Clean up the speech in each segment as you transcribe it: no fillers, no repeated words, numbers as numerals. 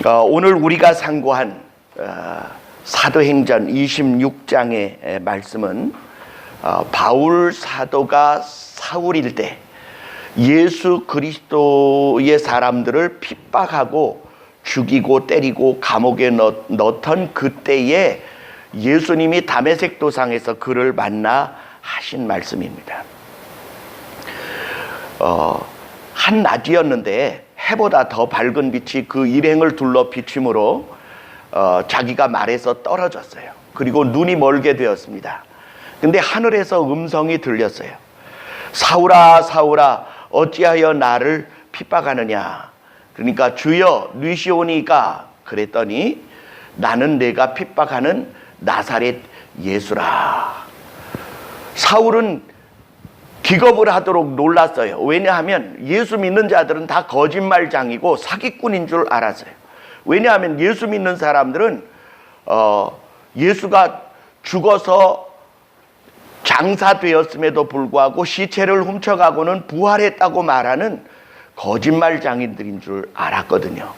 오늘 우리가 상고한 사도행전 26장의 말씀은 바울 사도가 사울일 때 예수 그리스도의 사람들을 핍박하고 죽이고 때리고 감옥에 넣던 그때에 예수님이 다메섹 도상에서 그를 만나 하신 말씀입니다. 한낮이었는데 해보다 더 밝은 빛이 그 일행을 둘러 비춤으로 자기가 말에서 떨어졌어요. 그리고 눈이 멀게 되었습니다. 근데 하늘에서 음성이 들렸어요. 사울아 사울아 어찌하여 나를 핍박하느냐. 그러니까 주여 뉘시오니까 그랬더니 나는 내가 핍박하는 나사렛 예수라. 사울은 기겁을 하도록 놀랐어요. 왜냐하면 예수 믿는 자들은 다 거짓말장이고 사기꾼인 줄 알았어요. 왜냐하면 예수 믿는 사람들은 예수가 죽어서 장사되었음에도 불구하고 시체를 훔쳐가고는 부활했다고 말하는 거짓말장인들인 줄 알았거든요.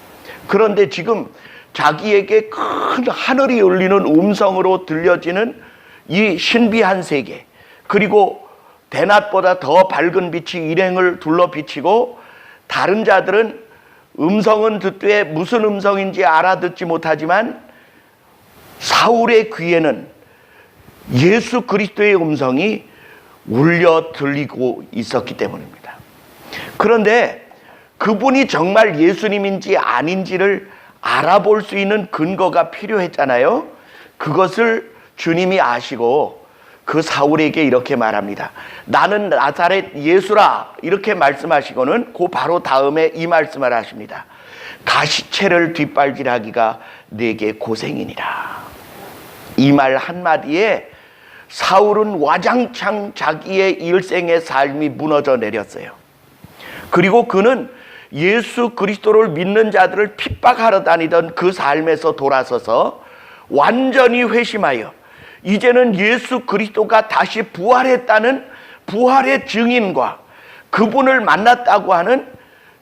그런데 지금 자기에게 큰 하늘이 열리는 음성으로 들려지는 이 신비한 세계, 그리고 대낮보다 더 밝은 빛이 일행을 둘러 비치고 다른 자들은 음성은 듣되 무슨 음성인지 알아듣지 못하지만 사울의 귀에는 예수 그리스도의 음성이 울려 들리고 있었기 때문입니다. 그런데 그분이 정말 예수님인지 아닌지를 알아볼 수 있는 근거가 필요했잖아요. 그것을 주님이 아시고 그 사울에게 이렇게 말합니다. 나는 나사렛 예수라. 이렇게 말씀하시고는 그 바로 다음에 이 말씀을 하십니다. 가시체를 뒷발질하기가 내게 고생이니라. 이 말 한마디에 사울은 와장창 자기의 일생의 삶이 무너져 내렸어요. 그리고 그는 예수 그리스도를 믿는 자들을 핍박하러 다니던 그 삶에서 돌아서서 완전히 회심하여 이제는 예수 그리스도가 다시 부활했다는 부활의 증인과 그분을 만났다고 하는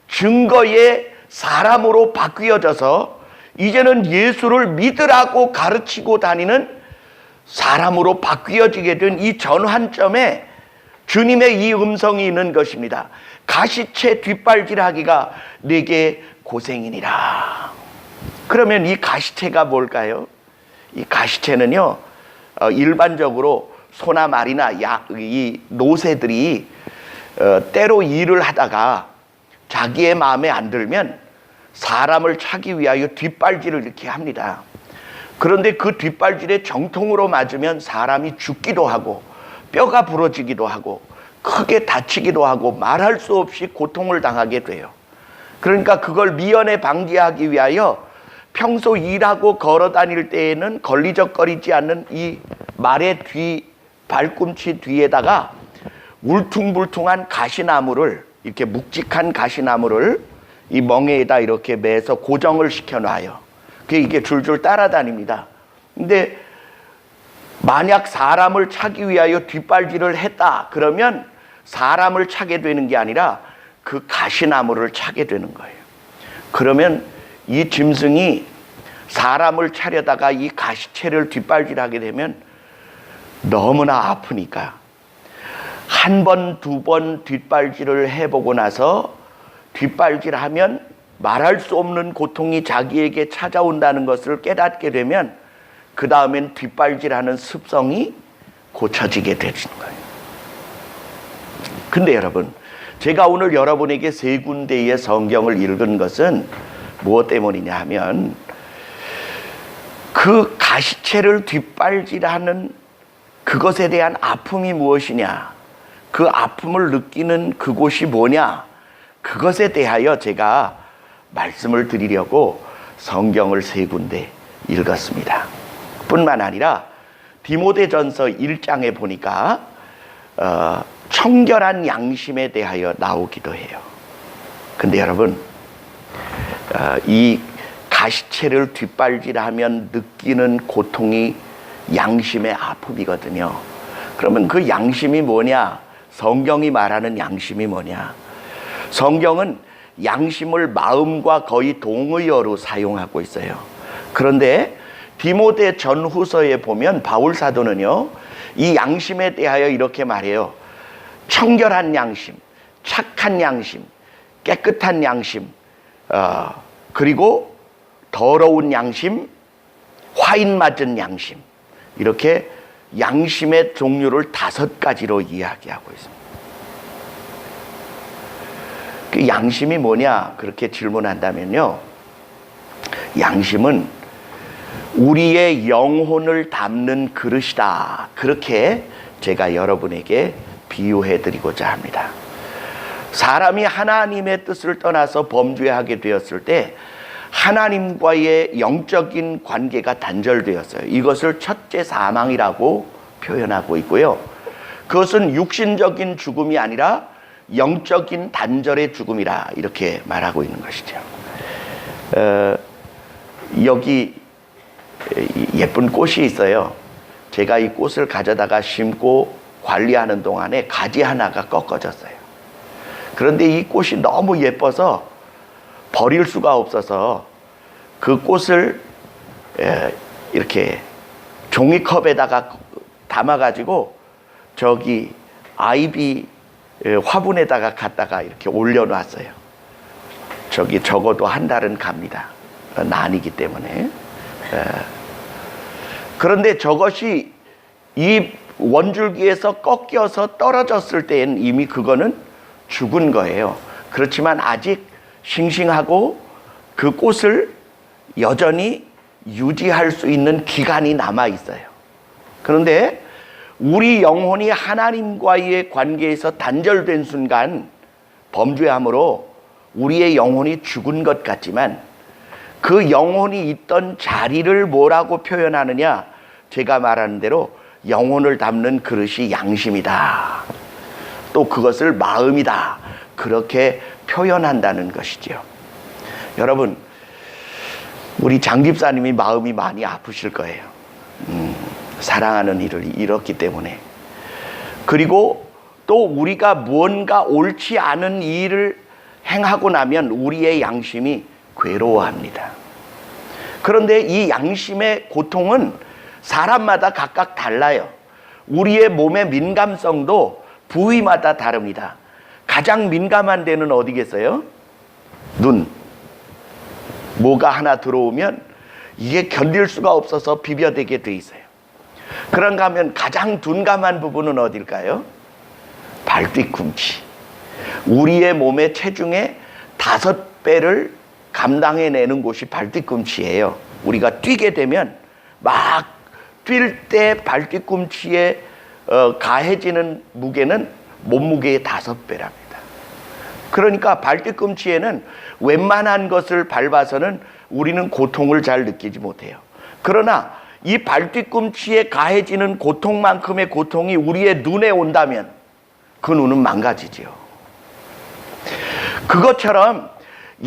증거의 사람으로 바뀌어져서 이제는 예수를 믿으라고 가르치고 다니는 사람으로 바뀌어지게 된 이 전환점에 주님의 이 음성이 있는 것입니다. 가시체 뒷발질하기가 내게 고생이니라. 그러면 이 가시체가 뭘까요? 이 가시체는요, 일반적으로 소나 말이나 이 노새들이 때로 일을 하다가 자기의 마음에 안 들면 사람을 차기 위하여 뒷발질을 이렇게 합니다. 그런데 그 뒷발질에 정통으로 맞으면 사람이 죽기도 하고 뼈가 부러지기도 하고 크게 다치기도 하고 말할 수 없이 고통을 당하게 돼요. 그러니까 그걸 미연에 방지하기 위하여 평소 일하고 걸어 다닐 때에는 걸리적거리지 않는 이 말의 발꿈치 뒤에다가 울퉁불퉁한 가시나무를, 이렇게 묵직한 가시나무를 이 멍에에다 이렇게 매서 고정을 시켜놔요. 이게 줄줄 따라다닙니다. 근데 만약 사람을 차기 위하여 뒷발질을 했다 그러면 사람을 차게 되는 게 아니라 그 가시나무를 차게 되는 거예요. 그러면 이 짐승이 사람을 차려다가 이 가시체를 뒷발질하게 되면 너무나 아프니까 한 번, 두 번 뒷발질을 해보고 나서 뒷발질하면 말할 수 없는 고통이 자기에게 찾아온다는 것을 깨닫게 되면 그 다음엔 뒷발질하는 습성이 고쳐지게 되는 거예요. 근데 여러분, 제가 오늘 여러분에게 세 군데의 성경을 읽은 것은 무엇 때문이냐 하면 그 가시체를 뒷발질하는 그것에 대한 아픔이 무엇이냐, 그 아픔을 느끼는 그곳이 뭐냐, 그것에 대하여 제가 말씀을 드리려고 성경을 세 군데 읽었습니다. 뿐만 아니라 디모데전서 1장에 보니까 청결한 양심에 대하여 나오기도 해요. 근데 여러분, 이 가시체를 뒷발질하면 느끼는 고통이 양심의 아픔이거든요. 그러면 그 양심이 뭐냐? 성경이 말하는 양심이 뭐냐? 성경은 양심을 마음과 거의 동의어로 사용하고 있어요. 그런데 디모데 전후서에 보면 바울 사도는요, 이 양심에 대하여 이렇게 말해요. 청결한 양심, 착한 양심, 깨끗한 양심, 그리고 더러운 양심, 화인 맞은 양심, 이렇게 양심의 종류를 5가지로 이야기하고 있습니다. 그 양심이 뭐냐 그렇게 질문한다면요, 양심은 우리의 영혼을 담는 그릇이다, 그렇게 제가 여러분에게 비유해 드리고자 합니다. 사람이 하나님의 뜻을 떠나서 범죄하게 되었을 때 하나님과의 영적인 관계가 단절되었어요. 이것을 첫째 사망이라고 표현하고 있고요. 그것은 육신적인 죽음이 아니라 영적인 단절의 죽음이라 이렇게 말하고 있는 것이죠. 여기 예쁜 꽃이 있어요. 제가 이 꽃을 가져다가 심고 관리하는 동안에 가지 하나가 꺾어졌어요. 그런데 이 꽃이 너무 예뻐서 버릴 수가 없어서 그 꽃을 이렇게 종이컵에다가 담아가지고 저기 아이비 화분에다가 갖다가 이렇게 올려놨어요. 저기 적어도 한 달은 갑니다. 난이기 때문에. 그런데 저것이 이 원줄기에서 꺾여서 떨어졌을 때엔 이미 그거는 죽은 거예요. 그렇지만 아직 싱싱하고 그 꽃을 여전히 유지할 수 있는 기간이 남아 있어요. 그런데 우리 영혼이 하나님과의 관계에서 단절된 순간 범죄함으로 우리의 영혼이 죽은 것 같지만 그 영혼이 있던 자리를 뭐라고 표현하느냐, 제가 말하는 대로 영혼을 담는 그릇이 양심이다, 또 그것을 마음이다, 그렇게 표현한다는 것이죠. 여러분, 우리 장 집사님이 마음이 많이 아프실 거예요. 사랑하는 이를 잃었기 때문에. 그리고 또 우리가 무언가 옳지 않은 일을 행하고 나면 우리의 양심이 괴로워합니다. 그런데 이 양심의 고통은 사람마다 각각 달라요. 우리의 몸의 민감성도 부위마다 다릅니다. 가장 민감한 데는 어디겠어요? 눈. 뭐가 하나 들어오면 이게 견딜 수가 없어서 비벼대게 돼 있어요. 그런가 하면 가장 둔감한 부분은 어딜까요? 발뒤꿈치. 우리의 몸의 체중의 5배를 감당해내는 곳이 발뒤꿈치예요. 우리가 뛰게 되면 막 뛸 때 발뒤꿈치에 가해지는 무게는 몸무게의 5배랍니다. 그러니까 발뒤꿈치에는 웬만한 것을 밟아서는 우리는 고통을 잘 느끼지 못해요. 그러나 이 발뒤꿈치에 가해지는 고통만큼의 고통이 우리의 눈에 온다면 그 눈은 망가지지요. 그것처럼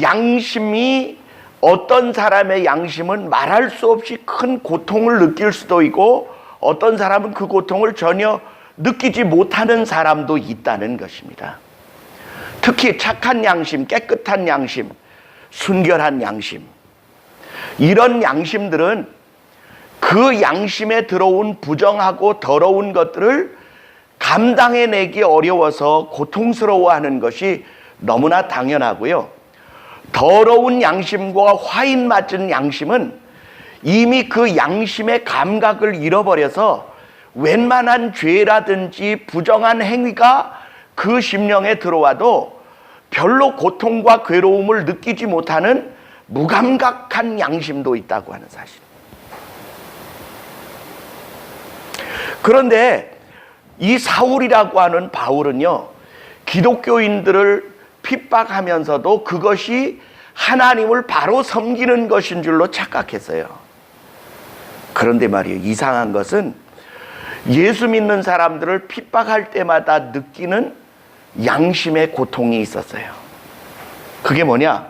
양심이, 어떤 사람의 양심은 말할 수 없이 큰 고통을 느낄 수도 있고 어떤 사람은 그 고통을 전혀 느끼지 못하는 사람도 있다는 것입니다. 특히 착한 양심, 깨끗한 양심, 순결한 양심, 이런 양심들은 그 양심에 들어온 부정하고 더러운 것들을 감당해내기 어려워서 고통스러워하는 것이 너무나 당연하고요. 더러운 양심과 화인 맞은 양심은 이미 그 양심의 감각을 잃어버려서 웬만한 죄라든지 부정한 행위가 그 심령에 들어와도 별로 고통과 괴로움을 느끼지 못하는 무감각한 양심도 있다고 하는 사실. 그런데 이 사울이라고 하는 바울은요, 기독교인들을 핍박하면서도 그것이 하나님을 바로 섬기는 것인 줄로 착각했어요. 그런데 말이에요, 이상한 것은 예수 믿는 사람들을 핍박할 때마다 느끼는 양심의 고통이 있었어요. 그게 뭐냐?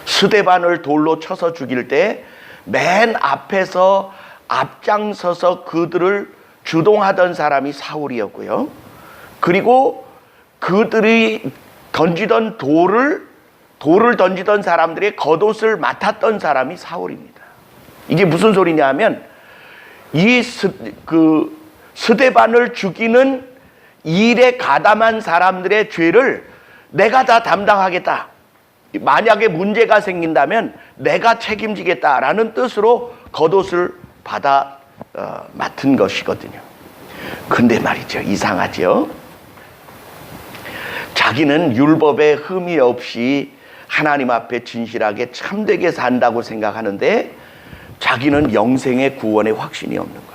스데반을 돌로 쳐서 죽일 때 맨 앞에서 앞장서서 그들을 주동하던 사람이 사울이었고요. 그리고 그들이 던지던 돌을 돌을 던지던 사람들의 겉옷을 맡았던 사람이 사울입니다. 이게 무슨 소리냐 하면 이 스데반을 죽이는 일에 가담한 사람들의 죄를 내가 다 담당하겠다. 만약에 문제가 생긴다면 내가 책임지겠다라는 뜻으로 겉옷을 받아 맡은 것이거든요. 근데 말이죠, 이상하죠. 자기는 율법에 흠이 없이 하나님 앞에 진실하게 참되게 산다고 생각하는데 자기는 영생의 구원의 확신이 없는 거예요.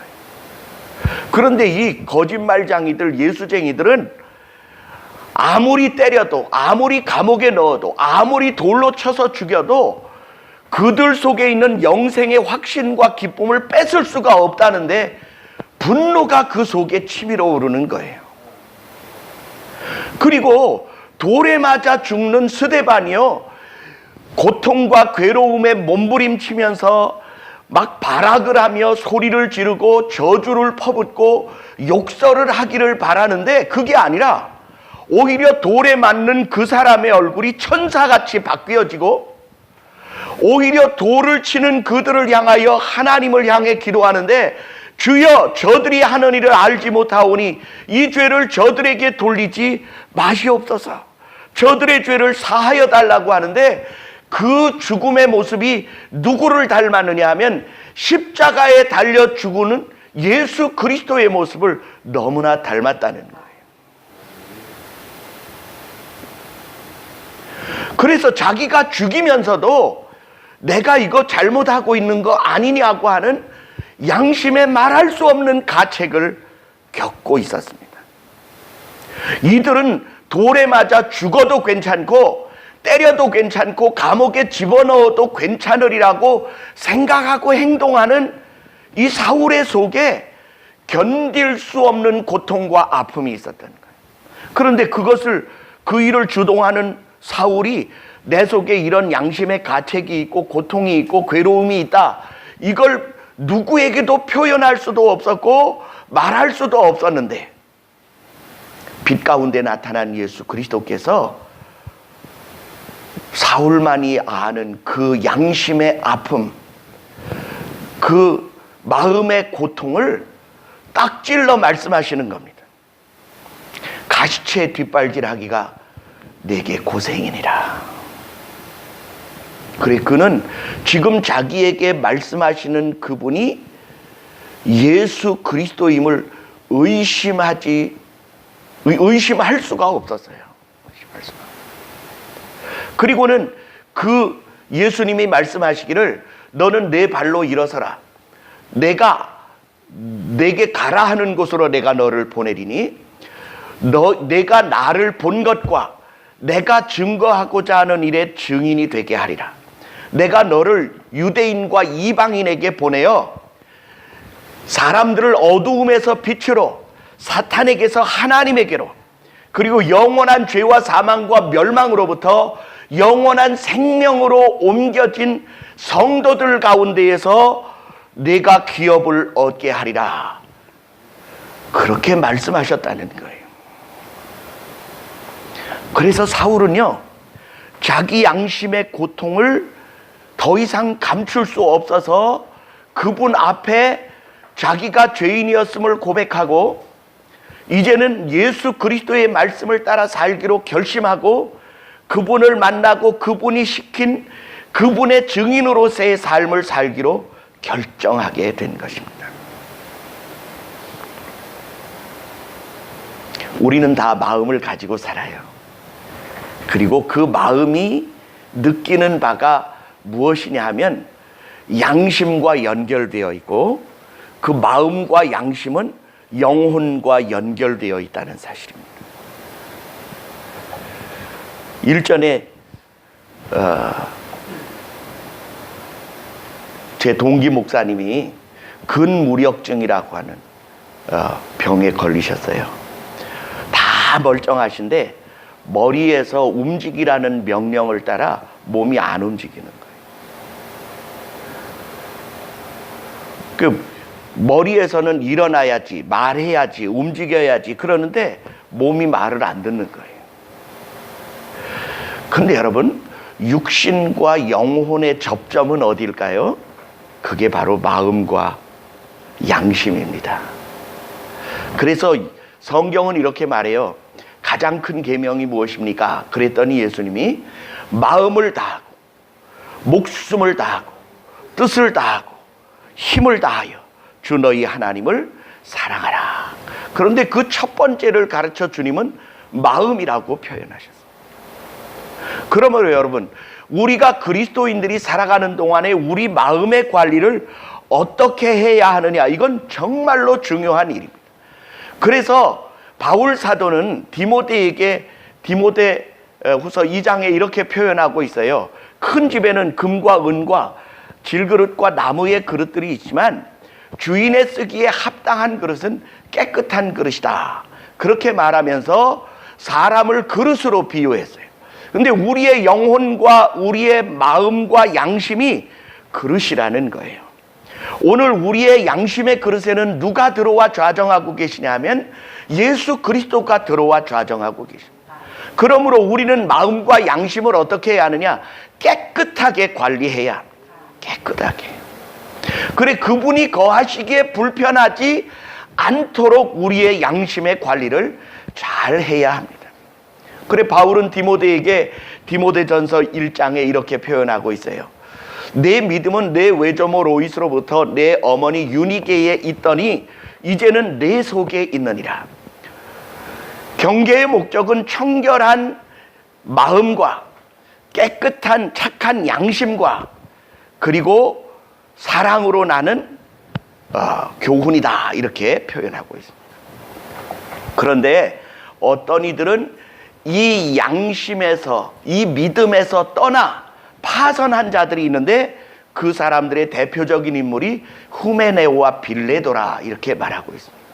그런데 이 거짓말쟁이들, 예수쟁이들은 아무리 때려도, 아무리 감옥에 넣어도, 아무리 돌로 쳐서 죽여도 그들 속에 있는 영생의 확신과 기쁨을 뺏을 수가 없다는데 분노가 그 속에 치밀어 오르는 거예요. 그리고 돌에 맞아 죽는 스데반이요, 고통과 괴로움에 몸부림치면서 막 발악을 하며 소리를 지르고 저주를 퍼붓고 욕설을 하기를 바라는데 그게 아니라 오히려 돌에 맞는 그 사람의 얼굴이 천사같이 바뀌어지고 오히려 돌을 치는 그들을 향하여 하나님을 향해 기도하는데 주여 저들이 하는 일을 알지 못하오니 이 죄를 저들에게 돌리지 마시옵소서. 저들의 죄를 사하여 달라고 하는데 그 죽음의 모습이 누구를 닮았느냐 하면 십자가에 달려 죽는 예수 그리스도의 모습을 너무나 닮았다는 거예요. 그래서 자기가 죽이면서도 내가 이거 잘못하고 있는 거 아니냐고 하는 양심에 말할 수 없는 가책을 겪고 있었습니다. 이들은 돌에 맞아 죽어도 괜찮고 때려도 괜찮고 감옥에 집어넣어도 괜찮으리라고 생각하고 행동하는 이 사울의 속에 견딜 수 없는 고통과 아픔이 있었던 거예요. 그런데 그 일을 주동하는 사울이 내 속에 이런 양심의 가책이 있고 고통이 있고 괴로움이 있다, 이걸 누구에게도 표현할 수도 없었고 말할 수도 없었는데 빛 가운데 나타난 예수 그리스도께서 사울만이 아는 그 양심의 아픔, 그 마음의 고통을 딱 찔러 말씀하시는 겁니다. 가시채 뒷발질하기가 내게 고생이니라. 그래, 그는 지금 자기에게 말씀하시는 그분이 예수 그리스도임을 의심할 수가 없었어요. 그리고는 그 예수님이 말씀하시기를 너는 내 발로 일어서라. 내게 가라 하는 곳으로 내가 너를 보내리니 내가 나를 본 것과 내가 증거하고자 하는 일의 증인이 되게 하리라. 내가 너를 유대인과 이방인에게 보내어 사람들을 어두움에서 빛으로, 사탄에게서 하나님에게로, 그리고 영원한 죄와 사망과 멸망으로부터 영원한 생명으로 옮겨진 성도들 가운데에서 내가 기업을 얻게 하리라. 그렇게 말씀하셨다는 거예요. 그래서 사울은요, 자기 양심의 고통을 더 이상 감출 수 없어서 그분 앞에 자기가 죄인이었음을 고백하고 이제는 예수 그리스도의 말씀을 따라 살기로 결심하고 그분을 만나고 그분이 시킨 그분의 증인으로서의 삶을 살기로 결정하게 된 것입니다. 우리는 다 마음을 가지고 살아요. 그리고 그 마음이 느끼는 바가 무엇이냐 하면 양심과 연결되어 있고 그 마음과 양심은 영혼과 연결되어 있다는 사실입니다. 일전에 제 동기 목사님이 근무력증이라고 하는 병에 걸리셨어요. 다 멀쩡하신데 머리에서 움직이라는 명령을 따라 몸이 안 움직이는 거예요. 그 머리에서는 일어나야지, 말해야지, 움직여야지 그러는데 몸이 말을 안 듣는 거예요. 근데 여러분, 육신과 영혼의 접점은 어디일까요? 그게 바로 마음과 양심입니다. 그래서 성경은 이렇게 말해요. 가장 큰 계명이 무엇입니까? 그랬더니 예수님이 마음을 다하고 목숨을 다하고 뜻을 다하고 힘을 다하여 주 너희 하나님을 사랑하라. 그런데 그 첫 번째를 가르쳐 주님은 마음이라고 표현하셨어요. 그러므로 여러분, 우리가 그리스도인들이 살아가는 동안에 우리 마음의 관리를 어떻게 해야 하느냐, 이건 정말로 중요한 일입니다. 그래서 바울 사도는 디모데에게 디모데 후서 2장에 이렇게 표현하고 있어요. 큰 집에는 금과 은과 질그릇과 나무의 그릇들이 있지만 주인의 쓰기에 합당한 그릇은 깨끗한 그릇이다. 그렇게 말하면서 사람을 그릇으로 비유했어요. 근데 우리의 영혼과 우리의 마음과 양심이 그릇이라는 거예요. 오늘 우리의 양심의 그릇에는 누가 들어와 좌정하고 계시냐 하면 예수 그리스도가 들어와 좌정하고 계십니다. 그러므로 우리는 마음과 양심을 어떻게 해야 하느냐? 깨끗하게 관리해야 합니다. 깨끗하게. 그래, 그분이 거하시기에 불편하지 않도록 우리의 양심의 관리를 잘 해야 합니다. 그래, 바울은 디모데에게 디모데전서 1장에 이렇게 표현하고 있어요. 내 믿음은 내 외조모 로이스로부터 내 어머니 유니게에 있더니 이제는 내 속에 있느니라. 경계의 목적은 청결한 마음과 깨끗한 착한 양심과 그리고 사랑으로 나는 교훈이다, 이렇게 표현하고 있습니다. 그런데 어떤 이들은 이 양심에서, 이 믿음에서 떠나 파선한 자들이 있는데 그 사람들의 대표적인 인물이 후메네오와 빌레도라, 이렇게 말하고 있습니다.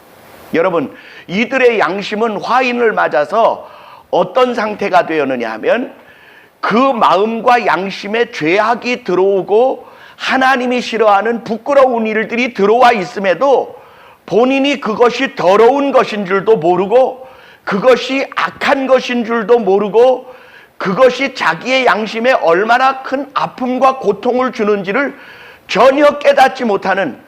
여러분, 이들의 양심은 화인을 맞아서 어떤 상태가 되었느냐 하면 그 마음과 양심에 죄악이 들어오고 하나님이 싫어하는 부끄러운 일들이 들어와 있음에도 본인이 그것이 더러운 것인 줄도 모르고 그것이 악한 것인 줄도 모르고 그것이 자기의 양심에 얼마나 큰 아픔과 고통을 주는지를 전혀 깨닫지 못하는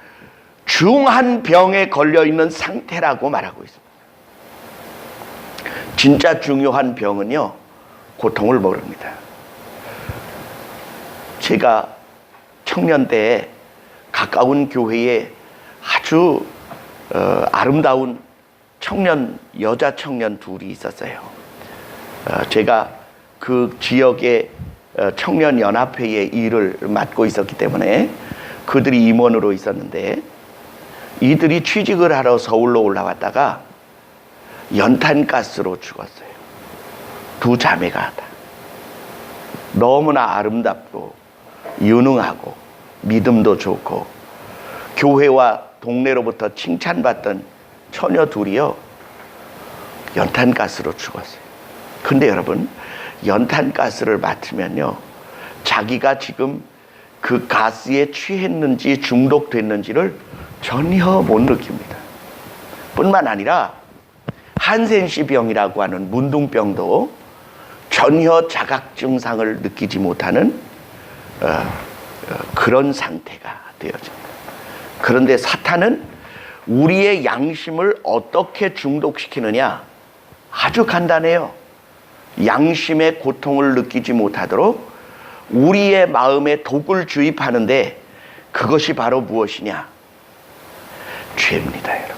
중한 병에 걸려있는 상태라고 말하고 있습니다. 진짜 중요한 병은요, 고통을 모릅니다. 제가 청년 때에 가까운 교회에 아주 아름다운 청년, 여자 청년 둘이 있었어요. 제가 그 지역의 청년연합회의 일을 맡고 있었기 때문에 그들이 임원으로 있었는데 이들이 취직을 하러 서울로 올라왔다가 연탄가스로 죽었어요. 두 자매가 다. 너무나 아름답고 유능하고 믿음도 좋고 교회와 동네로부터 칭찬받던 처녀 둘이요, 연탄가스로 죽었어요. 근데 여러분, 연탄가스를 맡으면요, 자기가 지금 그 가스에 취했는지 중독됐는지를 전혀 못 느낍니다. 뿐만 아니라 한센시 병이라고 하는 문둥병도 전혀 자각 증상을 느끼지 못하는 그런 상태가 되어집니다. 그런데 사탄은 우리의 양심을 어떻게 중독시키느냐? 아주 간단해요. 양심의 고통을 느끼지 못하도록 우리의 마음에 독을 주입하는데 그것이 바로 무엇이냐? 죄입니다, 여러분.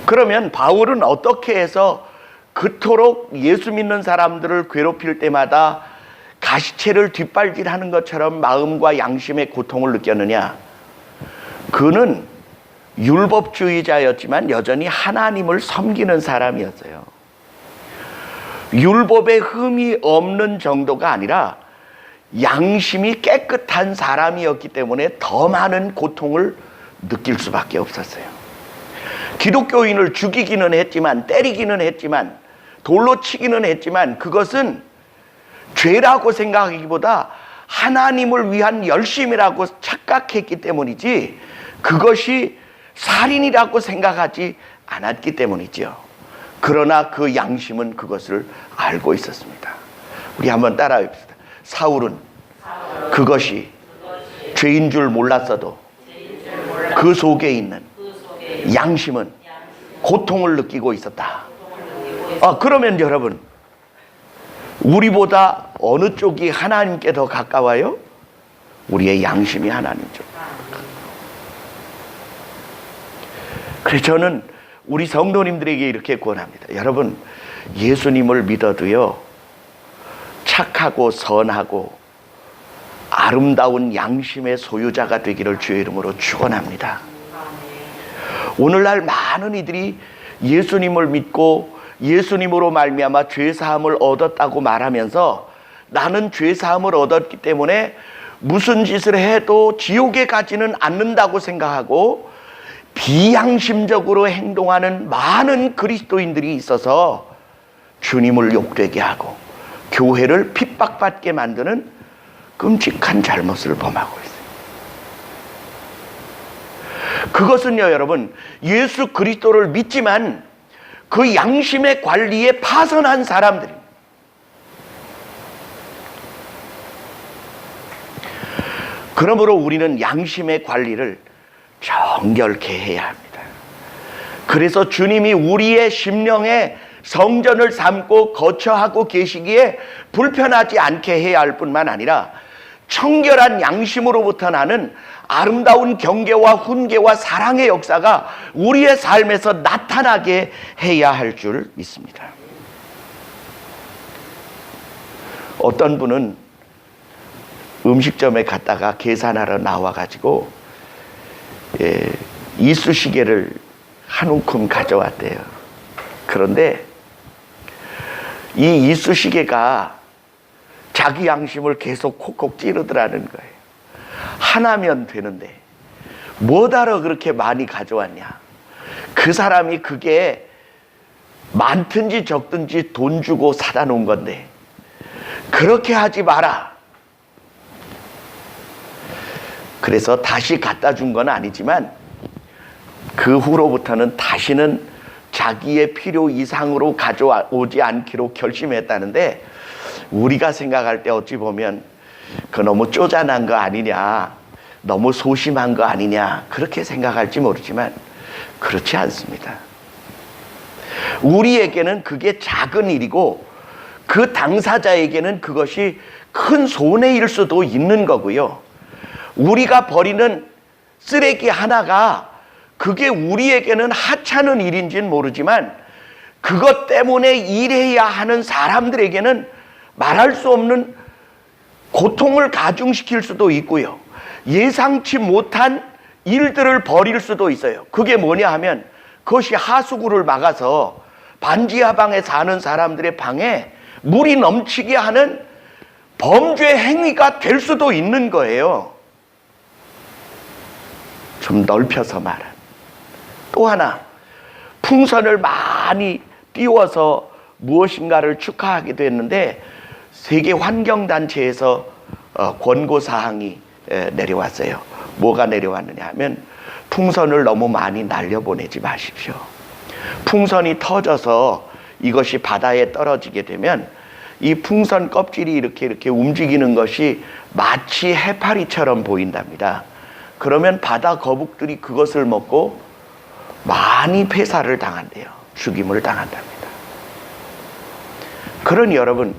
그러면 바울은 어떻게 해서 그토록 예수 믿는 사람들을 괴롭힐 때마다 가시체를 뒷발질하는 것처럼 마음과 양심의 고통을 느꼈느냐? 그는 율법주의자였지만 여전히 하나님을 섬기는 사람이었어요. 율법에 흠이 없는 정도가 아니라 양심이 깨끗한 사람이었기 때문에 더 많은 고통을 느낄 수밖에 없었어요. 기독교인을 죽이기는 했지만, 때리기는 했지만, 돌로 치기는 했지만 그것은 죄라고 생각하기보다 하나님을 위한 열심이라고 착각했기 때문이지 그것이 살인이라고 생각하지 않았기 때문이죠. 그러나 그 양심은 그것을 알고 있었습니다. 우리 한번 따라해 봅시다. 사울은 그것이 죄인 줄 몰랐어도 그 속에 있는 양심은 고통을 느끼고 있었다. 그러면 여러분, 우리보다 어느 쪽이 하나님께 더 가까워요? 우리의 양심이 하나님 쪽. 그래서 저는 우리 성도님들에게 이렇게 권합니다. 여러분, 예수님을 믿어도요, 착하고 선하고 아름다운 양심의 소유자가 되기를 주의 이름으로 축원합니다. 오늘날 많은 이들이 예수님을 믿고 예수님으로 말미암아 죄사함을 얻었다고 말하면서 나는 죄사함을 얻었기 때문에 무슨 짓을 해도 지옥에 가지는 않는다고 생각하고 비양심적으로 행동하는 많은 그리스도인들이 있어서 주님을 욕되게 하고 교회를 핍박받게 만드는 끔찍한 잘못을 범하고 있어요. 그것은요, 여러분, 예수 그리스도를 믿지만 그 양심의 관리에 파선한 사람들입니다. 그러므로 우리는 양심의 관리를 정결케 해야 합니다. 그래서 주님이 우리의 심령에 성전을 삼고 거처하고 계시기에 불편하지 않게 해야 할 뿐만 아니라 청결한 양심으로부터 나는 아름다운 경계와 훈계와 사랑의 역사가 우리의 삶에서 나타나게 해야 할 줄 믿습니다. 어떤 분은 음식점에 갔다가 계산하러 나와가지고 이쑤시개를 한 움큼 가져왔대요. 그런데 이 이쑤시개가 자기 양심을 계속 콕콕 찌르더라는 거예요. 하나면 되는데 뭐하러 그렇게 많이 가져왔냐. 그 사람이 그게 많든지 적든지 돈 주고 사다 놓은 건데 그렇게 하지 마라. 그래서 다시 갖다 준 건 아니지만 그 후로부터는 다시는 자기의 필요 이상으로 가져오지 않기로 결심했다는데, 우리가 생각할 때 어찌 보면 그 너무 쪼잔한 거 아니냐, 너무 소심한 거 아니냐, 그렇게 생각할지 모르지만 그렇지 않습니다. 우리에게는 그게 작은 일이고 그 당사자에게는 그것이 큰 손해일 수도 있는 거고요. 우리가 버리는 쓰레기 하나가 그게 우리에게는 하찮은 일인지는 모르지만 그것 때문에 일해야 하는 사람들에게는 말할 수 없는 고통을 가중시킬 수도 있고요. 예상치 못한 일들을 벌일 수도 있어요. 그게 뭐냐 하면 그것이 하수구를 막아서 반지하방에 사는 사람들의 방에 물이 넘치게 하는 범죄 행위가 될 수도 있는 거예요. 좀 넓혀서 말한. 또 하나, 풍선을 많이 띄워서 무엇인가를 축하하기도 했는데 세계환경단체에서 권고사항이 내려왔어요. 뭐가 내려왔느냐 하면 풍선을 너무 많이 날려보내지 마십시오. 풍선이 터져서 이것이 바다에 떨어지게 되면 이 풍선 껍질이 이렇게 움직이는 것이 마치 해파리처럼 보인답니다. 그러면 바다 거북들이 그것을 먹고 많이 폐사를 당한대요. 죽임을 당한답니다. 그러니 여러분,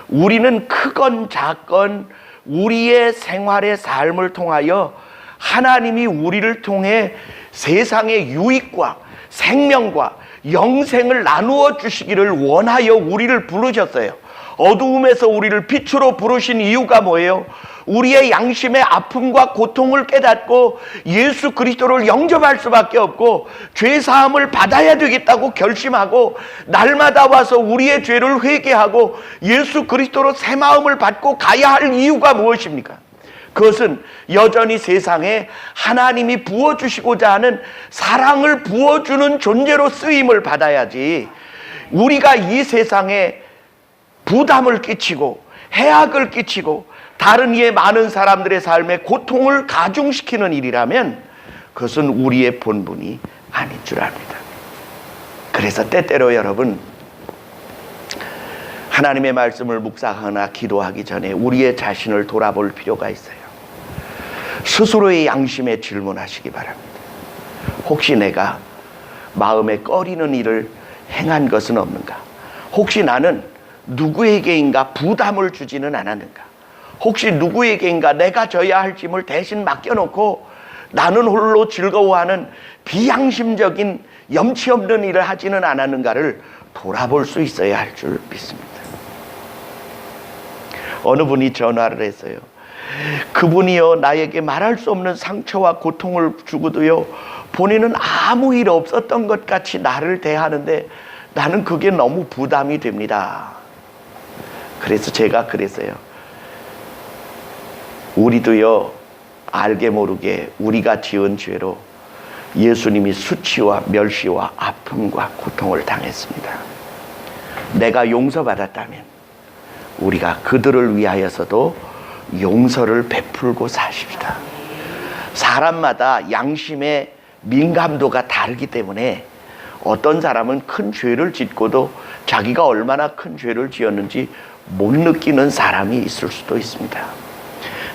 우리는 크건 작건 우리의 생활의 삶을 통하여 하나님이 우리를 통해 세상의 유익과 생명과 영생을 나누어 주시기를 원하여 우리를 부르셨어요. 어두움에서 우리를 빛으로 부르신 이유가 뭐예요? 우리의 양심의 아픔과 고통을 깨닫고 예수 그리스도를 영접할 수밖에 없고 죄사함을 받아야 되겠다고 결심하고 날마다 와서 우리의 죄를 회개하고 예수 그리스도로 새 마음을 받고 가야 할 이유가 무엇입니까? 그것은 여전히 세상에 하나님이 부어주시고자 하는 사랑을 부어주는 존재로 쓰임을 받아야지, 우리가 이 세상에 부담을 끼치고 해악을 끼치고 다른 이의 많은 사람들의 삶에 고통을 가중시키는 일이라면 그것은 우리의 본분이 아닌 줄 압니다. 그래서 때때로 여러분, 하나님의 말씀을 묵상하거나 기도하기 전에 우리의 자신을 돌아볼 필요가 있어요. 스스로의 양심에 질문하시기 바랍니다. 혹시 내가 마음에 꺼리는 일을 행한 것은 없는가? 혹시 나는 누구에게인가 부담을 주지는 않았는가? 혹시 누구에게인가 내가 져야 할 짐을 대신 맡겨놓고 나는 홀로 즐거워하는 비양심적인 염치 없는 일을 하지는 않았는가를 돌아볼 수 있어야 할 줄 믿습니다. 어느 분이 전화를 했어요. 그분이요, 나에게 말할 수 없는 상처와 고통을 주고도요, 본인은 아무 일 없었던 것 같이 나를 대하는데 나는 그게 너무 부담이 됩니다. 그래서 제가 그랬어요. 우리도요, 알게 모르게 우리가 지은 죄로 예수님이 수치와 멸시와 아픔과 고통을 당했습니다. 내가 용서받았다면 우리가 그들을 위하여서도 용서를 베풀고 사십시다. 사람마다 양심의 민감도가 다르기 때문에 어떤 사람은 큰 죄를 짓고도 자기가 얼마나 큰 죄를 지었는지 못 느끼는 사람이 있을 수도 있습니다.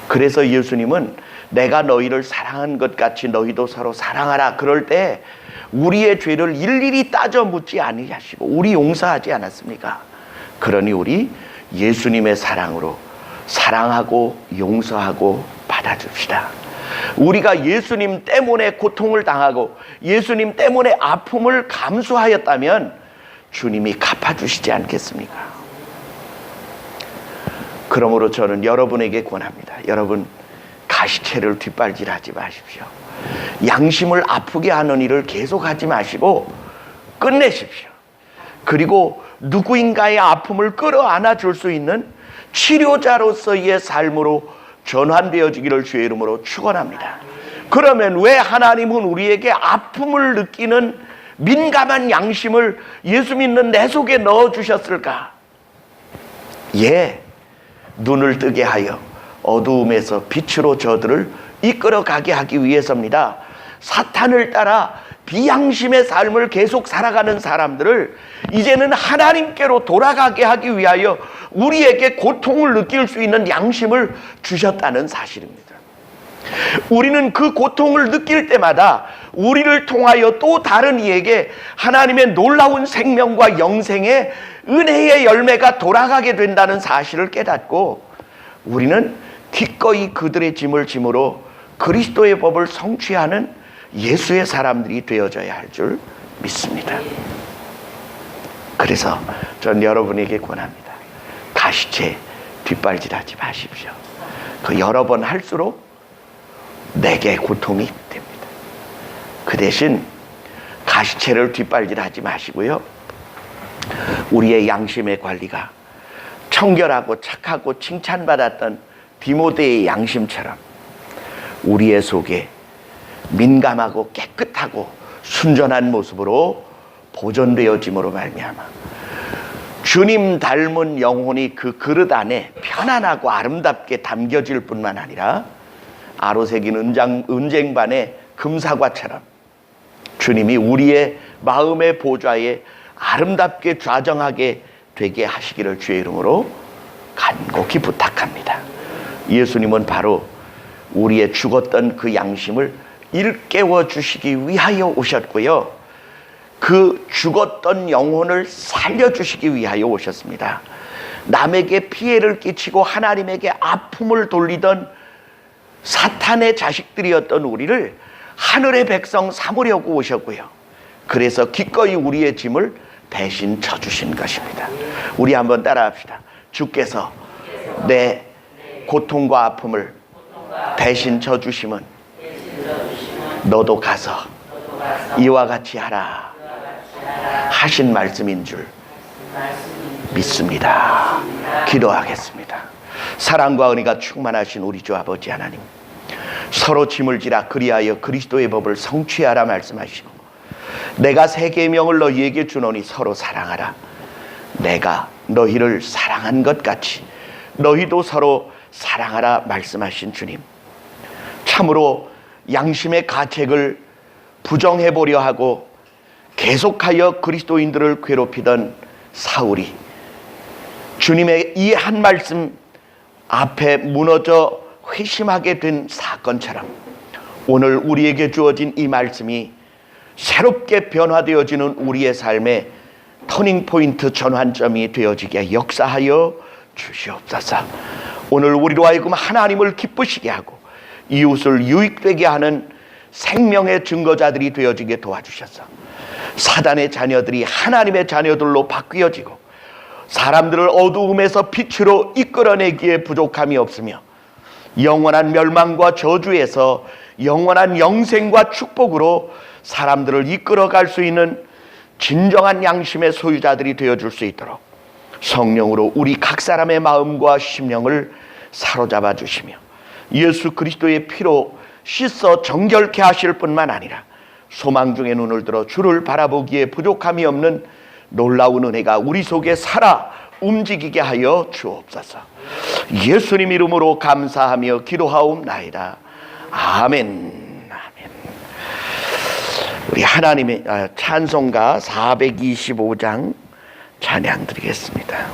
그래서 예수님은 내가 너희를 사랑한 것 같이 너희도 서로 사랑하라. 그럴 때 우리의 죄를 일일이 따져 묻지 아니하시고 우리 용서하지 않았습니까? 그러니 우리 예수님의 사랑으로 사랑하고 용서하고 받아줍시다. 우리가 예수님 때문에 고통을 당하고 예수님 때문에 아픔을 감수하였다면 주님이 갚아주시지 않겠습니까? 그러므로 저는 여러분에게 권합니다. 여러분, 가시채를 뒷발질하지 마십시오. 양심을 아프게 하는 일을 계속하지 마시고 끝내십시오. 그리고 누구인가의 아픔을 끌어안아 줄 수 있는 치료자로서의 삶으로 전환되어지기를 주의 이름으로 축원합니다. 그러면 왜 하나님은 우리에게 아픔을 느끼는 민감한 양심을 예수 믿는 내 속에 넣어주셨을까? 눈을 뜨게 하여 어두움에서 빛으로 저들을 이끌어가게 하기 위해서입니다. 사탄을 따라 비양심의 삶을 계속 살아가는 사람들을 이제는 하나님께로 돌아가게 하기 위하여 우리에게 고통을 느낄 수 있는 양심을 주셨다는 사실입니다. 우리는 그 고통을 느낄 때마다 우리를 통하여 또 다른 이에게 하나님의 놀라운 생명과 영생의 은혜의 열매가 돌아가게 된다는 사실을 깨닫고 우리는 기꺼이 그들의 짐을 짐으로 그리스도의 법을 성취하는 예수의 사람들이 되어져야 할 줄 믿습니다. 그래서 전 여러분에게 권합니다. 가시채 뒷발질하지 마십시오. 그 여러 번 할수록 내게 고통이 됩니다. 그 대신 가시채를 뒷발질하지 마시고요. 우리의 양심의 관리가 청결하고 착하고 칭찬받았던 디모데의 양심처럼 우리의 속에 민감하고 깨끗하고 순전한 모습으로 보존되어짐으로 말미암아 주님 닮은 영혼이 그 그릇 안에 편안하고 아름답게 담겨질 뿐만 아니라 아로새긴 은쟁반의 금사과처럼 주님이 우리의 마음의 보좌에 아름답게 좌정하게 되게 하시기를 주의 이름으로 간곡히 부탁합니다. 예수님은 바로 우리의 죽었던 그 양심을 일깨워 주시기 위하여 오셨고요. 그 죽었던 영혼을 살려주시기 위하여 오셨습니다. 남에게 피해를 끼치고 하나님에게 아픔을 돌리던 사탄의 자식들이었던 우리를 하늘의 백성 삼으려고 오셨고요. 그래서 기꺼이 우리의 짐을 대신 져주신 것입니다. 우리 한번 따라합시다. 주께서 내 고통과 아픔을 대신 져주심은 너도 가서 이와 같이 하라 하신 말씀인 줄 믿습니다. 기도하겠습니다. 사랑과 은혜가 충만하신 우리 주 아버지 하나님, 서로 짐을 지라 그리하여 그리스도의 법을 성취하라 말씀하시고 내가 새 계명을 너희에게 주노니 서로 사랑하라. 내가 너희를 사랑한 것 같이 너희도 서로 사랑하라 말씀하신 주님, 참으로 양심의 가책을 부정해보려 하고 계속하여 그리스도인들을 괴롭히던 사울이 주님의 이 한 말씀 앞에 무너져 회심하게 된 사건처럼 오늘 우리에게 주어진 이 말씀이 새롭게 변화되어지는 우리의 삶의 터닝포인트 전환점이 되어지게 역사하여 주시옵소서. 오늘 우리로 하여금 하나님을 기쁘시게 하고 이웃을 유익되게 하는 생명의 증거자들이 되어지게 도와주셔서 사단의 자녀들이 하나님의 자녀들로 바뀌어지고 사람들을 어두움에서 빛으로 이끌어내기에 부족함이 없으며 영원한 멸망과 저주에서 영원한 영생과 축복으로 사람들을 이끌어갈 수 있는 진정한 양심의 소유자들이 되어줄 수 있도록 성령으로 우리 각 사람의 마음과 심령을 사로잡아 주시며 예수 그리스도의 피로 씻어 정결케 하실 뿐만 아니라 소망 중에 눈을 들어 주를 바라보기에 부족함이 없는 놀라운 은혜가 우리 속에 살아 움직이게 하여 주옵소서. 예수님 이름으로 감사하며 기도하옵나이다. 아멘. 아멘. 우리 하나님의 찬송가 425장 찬양 드리겠습니다.